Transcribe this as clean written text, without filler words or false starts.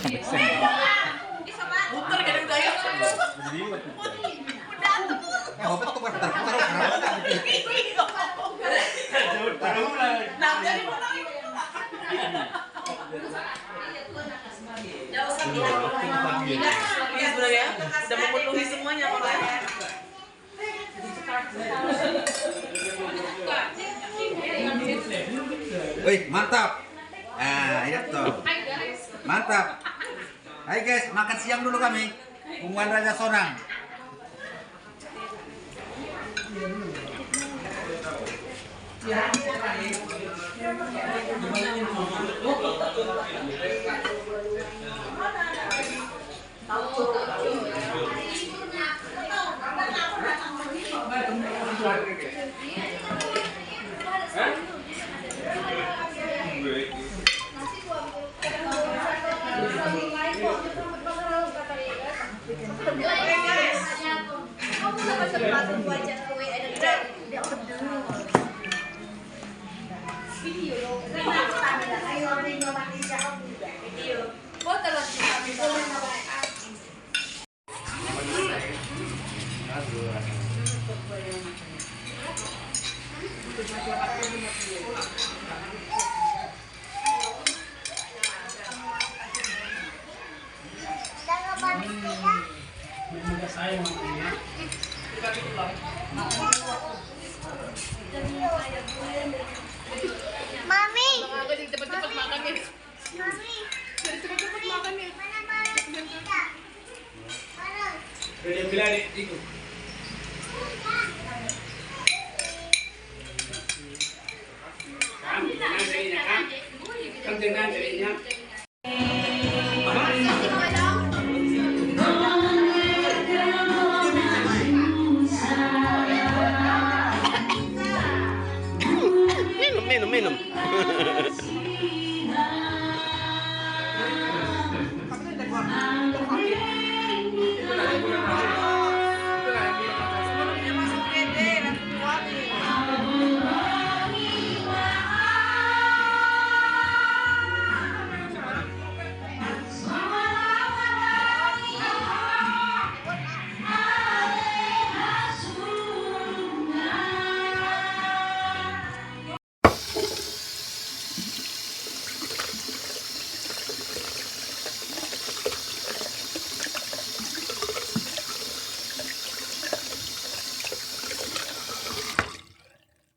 Muter kadang saya. Jadi Udah tuh. apa tuh pada Nah, dari mana itu? Jauh sekali. Iya sebenarnya sudah memenuhi semuanya makanya. Wih, mantap. Nah, iya tuh. Mantap. Hai guys, makan siang dulu kami. Umuan Raja Sonang. Mami, Cepet-cepet makan nih. mami, Cepet-cepet makan nih. mana mami? Mana? Dia bilang itu. Kan jangan jadinya kan. Kan jangan jadinya. Minum.